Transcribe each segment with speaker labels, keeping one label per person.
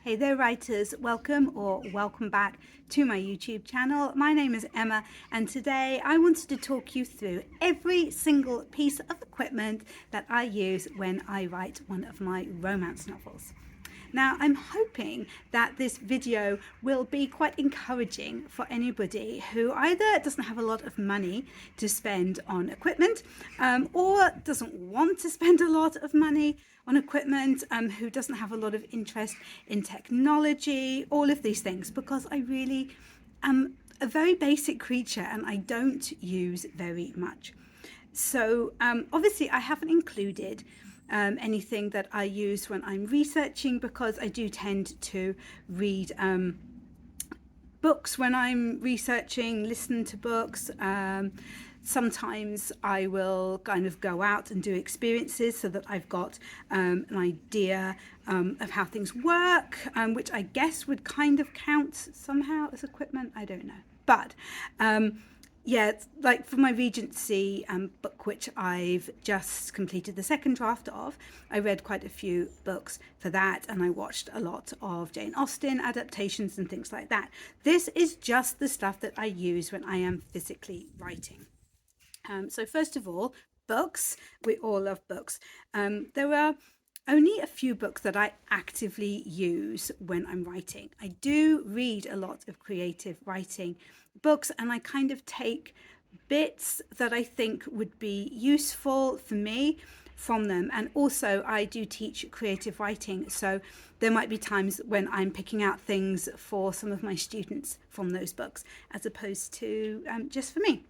Speaker 1: Hey there writers, welcome back to my YouTube channel. My name is Emma and today I wanted to talk you through every single piece of equipment that I use when I write one of my romance novels. Now I'm hoping that this video will be quite encouraging for anybody who either doesn't have a lot of money to spend on equipment or doesn't want to spend a lot of money on equipment, who doesn't have a lot of interest in technology, all of these things, because I really am a very basic creature and I don't use very much. So obviously I haven't included anything that I use when I'm researching, because I do tend to read books when I'm researching, listen to books. Sometimes I will kind of go out and do experiences so that I've got an idea of how things work, which I guess would kind of count somehow as equipment. I don't know. But yeah, like for my Regency book, which I've just completed the second draft of, I read quite a few books for that, and I watched a lot of Jane Austen adaptations and things like that. This is just the stuff that I use when I am physically writing. So first of all, books. We all love books. There are only a few books that I actively use when I'm writing. I do read a lot of creative writing books, and I kind of take bits that I think would be useful for me from them. And also I do teach creative writing, so there might be times when I'm picking out things for some of my students from those books as opposed to just for me.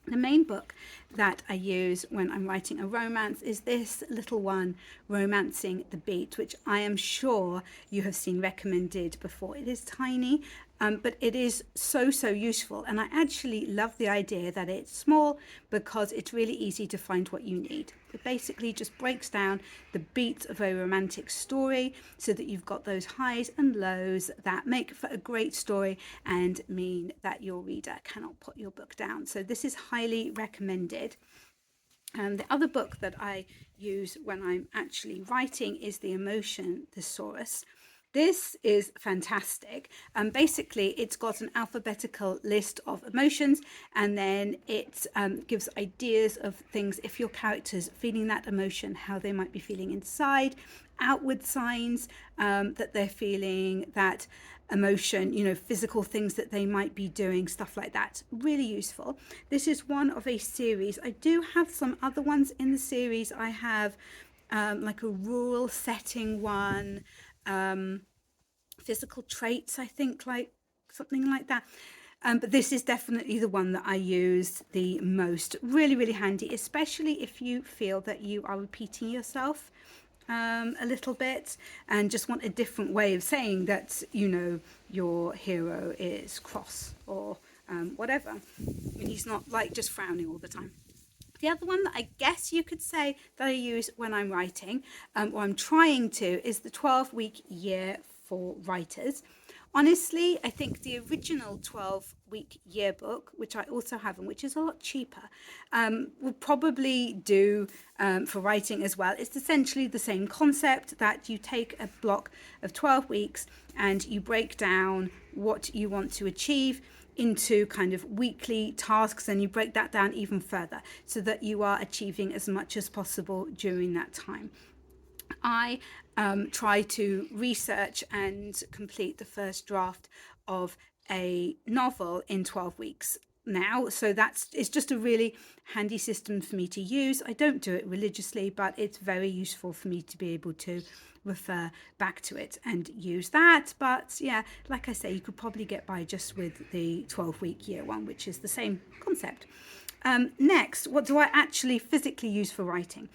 Speaker 1: The main book that I use when I'm writing a romance is this little one, Romancing the Beat, which I am sure you have seen recommended before. It is tiny, but it is so useful, and I actually love the idea that it's small because it's really easy to find what you need. It basically just breaks down the beats of a romantic story so that you've got those highs and lows that make for a great story and mean that your reader cannot put your book down. So this is highly recommended. The other book that I use when I'm actually writing is The Emotion Thesaurus. This is fantastic. Basically, it's got an alphabetical list of emotions, and then it gives ideas of things if your character's feeling that emotion, how they might be feeling inside, outward signs that they're feeling that emotion, physical things that they might be doing, stuff like that. Really useful. This is one of a series. I do have some other ones in the series. I have like a rural setting one, physical traits, I think, like something like that. But this is definitely the one that I use the most. Really handy, especially if you feel that you are repeating yourself a little bit and just want a different way of saying that, your hero is cross or whatever. And he's not like just frowning all the time. The other one that I guess you could say that I use when I'm writing, or I'm trying to, is the 12-week year for writers. Honestly, I think the original 12-week yearbook, which I also have and which is a lot cheaper, will probably do for writing as well. It's essentially the same concept, that you take a block of 12 weeks and you break down what you want to achieve into kind of weekly tasks, and you break that down even further so that you are achieving as much as possible during that time. I try to research and complete the first draft of a novel in 12 weeks now, so it's just a really handy system for me to use. I don't do it religiously, but it's very useful for me to be able to refer back to it and use that. But yeah, like I say, you could probably get by just with the 12-week year one, which is the same concept. Next, what do I actually physically use for writing?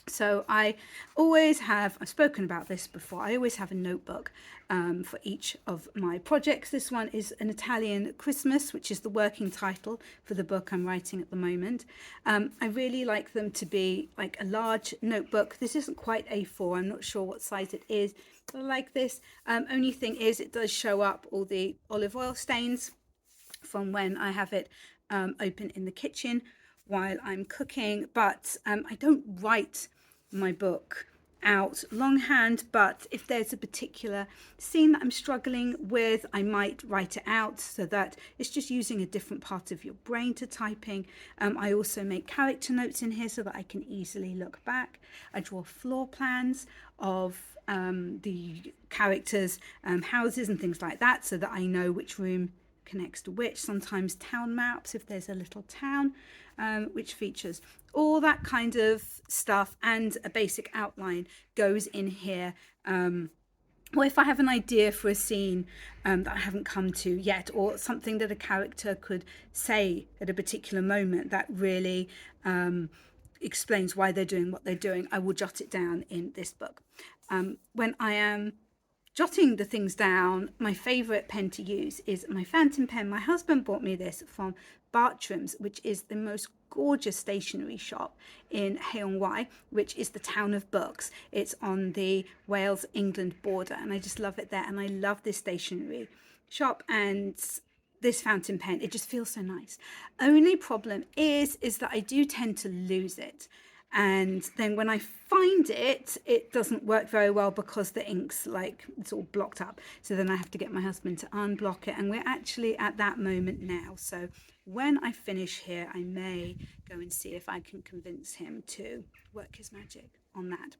Speaker 1: So I always have, I've spoken about this before, I always have a notebook for each of my projects. This one is An Italian Christmas, which is the working title for the book I'm writing at the moment. I really like them to be like a large notebook. This isn't quite A4, I'm not sure what size it is, but I like this. Only thing is, it does show up all the olive oil stains from when I have it open in the kitchen while I'm cooking, but I don't write my book out longhand, but if there's a particular scene that I'm struggling with, I might write it out so that it's just using a different part of your brain to typing. I also make character notes in here so that I can easily look back. I draw floor plans of the characters' houses and things like that so that I know which room connects to which. Sometimes town maps if there's a little town which features. All that kind of stuff, and a basic outline goes in here. Or if I have an idea for a scene that I haven't come to yet, or something that a character could say at a particular moment that really explains why they're doing what they're doing, I will jot it down in this book. When I am jotting the things down, my favorite pen to use is my fountain pen. My husband bought me this from Bartram's, which is the most gorgeous stationery shop in Hay-on-Wye, which is the town of books. It's on the Wales-England border, and I just love it there. And I love this stationery shop and this fountain pen. It just feels so nice. Only problem is that I do tend to lose it. And then when I find it, it doesn't work very well because the ink's like, it's all blocked up. So then I have to get my husband to unblock it. And we're actually at that moment now. So when I finish here, I may go and see if I can convince him to work his magic on that.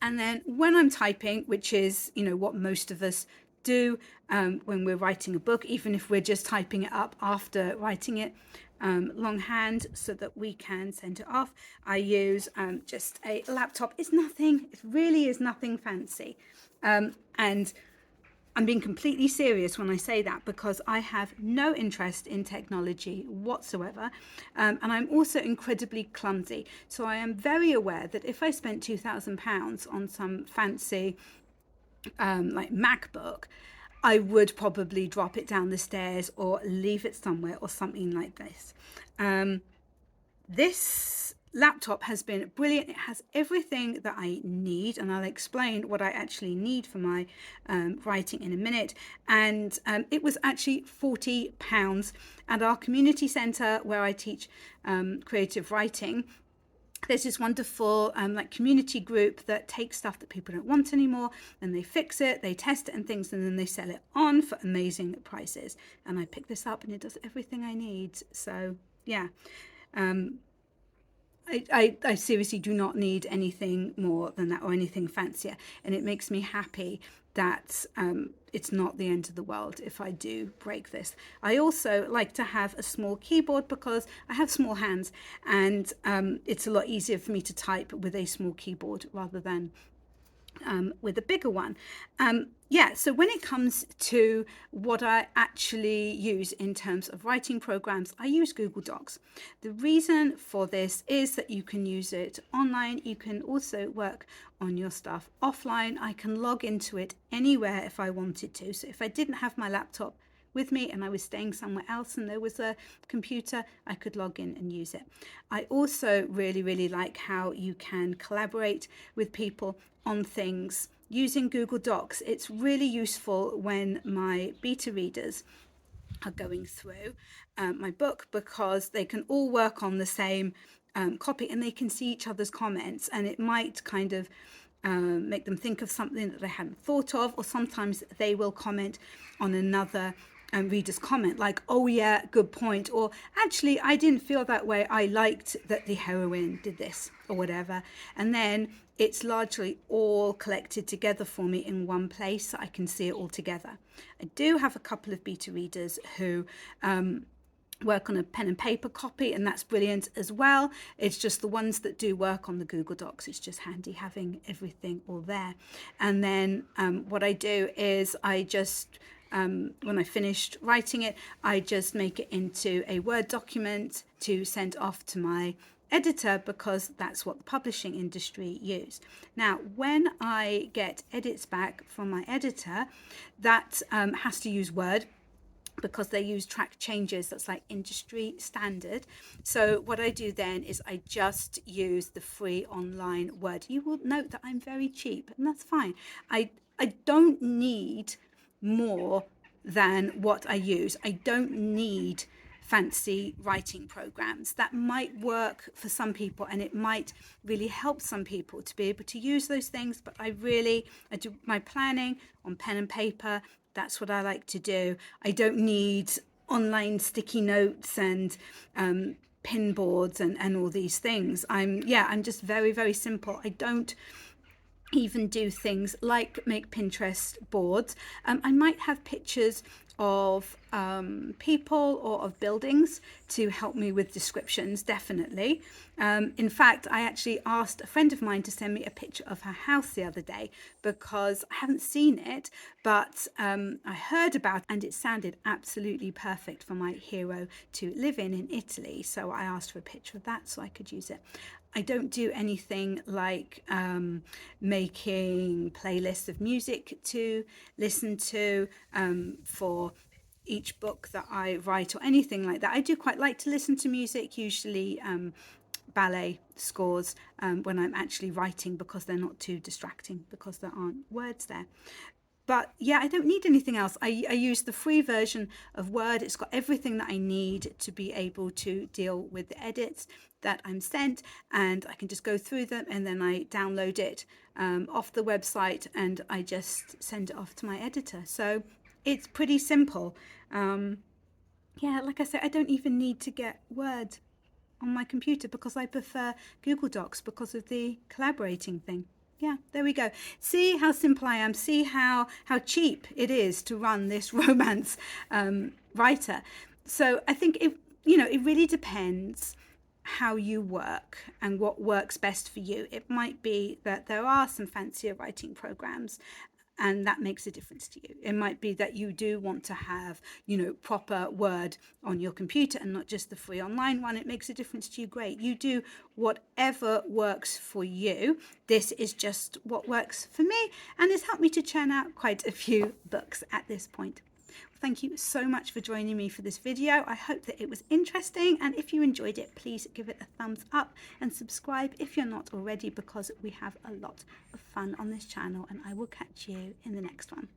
Speaker 1: And then when I'm typing, which is, what most of us do when we're writing a book, even if we're just typing it up after writing it longhand so that we can send it off, I use just a laptop. It really is nothing fancy. And I'm being completely serious when I say that, because I have no interest in technology whatsoever. And I'm also incredibly clumsy. So I am very aware that if I spent £2,000 on some fancy like MacBook, I would probably drop it down the stairs or leave it somewhere or something like this. This laptop has been brilliant. It has everything that I need, and I'll explain what I actually need for my writing in a minute. And it was actually £40 at our community centre where I teach creative writing. There's this wonderful like community group that takes stuff that people don't want anymore, and they fix it, they test it and things, and then they sell it on for amazing prices. And I picked this up and it does everything I need. So yeah, I seriously do not need anything more than that or anything fancier, and it makes me happy that it's not the end of the world if I do break this. I also like to have a small keyboard because I have small hands, and it's a lot easier for me to type with a small keyboard rather than with a bigger one. So when it comes to what I actually use in terms of writing programs, I use Google Docs. The reason for this is that you can use it online. You can also work on your stuff offline. I can log into it anywhere if I wanted to. So if I didn't have my laptop with me and I was staying somewhere else and there was a computer, I could log in and use it. I also really like how you can collaborate with people on things using Google Docs. It's really useful when my beta readers are going through my book, because they can all work on the same copy and they can see each other's comments, and it might kind of make them think of something that they hadn't thought of, or sometimes they will comment on another reader's comment like, oh yeah, good point, or actually I didn't feel that way, I liked that the heroine did this, or whatever. And then it's largely all collected together for me in one place so I can see it all together. I do have a couple of beta readers who work on a pen and paper copy, and that's brilliant as well. It's just the ones that do work on the Google Docs, it's just handy having everything all there. And then what I do is I just when I finished writing it, I just make it into a Word document to send off to my editor, because that's what the publishing industry use. Now, when I get edits back from my editor, that has to use Word, because they use track changes, that's like industry standard. So what I do then is I just use the free online Word. You will note that I'm very cheap, and that's fine. I don't need more than what I use. I don't need fancy writing programs. That might work for some people, and it might really help some people to be able to use those things. But I do my planning on pen and paper. That's what I like to do. I don't need online sticky notes and pin boards and all these things. I'm just very, very simple. I don't even do things like make Pinterest boards. I might have pictures of people or of buildings to help me with descriptions, definitely. In fact, I actually asked a friend of mine to send me a picture of her house the other day because I haven't seen it, but I heard about it and it sounded absolutely perfect for my hero to live in Italy. So I asked for a picture of that so I could use it. I don't do anything like making playlists of music to listen to for each book that I write or anything like that. I do quite like to listen to music, usually ballet scores when I'm actually writing because they're not too distracting because there aren't words there. But yeah, I don't need anything else. I use the free version of Word. It's got everything that I need to be able to deal with the edits that I'm sent, and I can just go through them and then I download it off the website and I just send it off to my editor. So it's pretty simple. Yeah, like I said, I don't even need to get Word on my computer because I prefer Google Docs because of the collaborating thing. Yeah, there we go. See how simple I am. See how cheap it is to run this romance writer. So I think it really depends how you work and what works best for you. It might be that there are some fancier writing programs and that makes a difference to you. It might be that you do want to have, proper Word on your computer and not just the free online one. It makes a difference to you. Great. You do whatever works for you. This is just what works for me and has helped me to churn out quite a few books at this point. Thank you so much for joining me for this video. I hope that it was interesting, and if you enjoyed it, please give it a thumbs up and subscribe if you're not already, because we have a lot of fun on this channel, and I will catch you in the next one.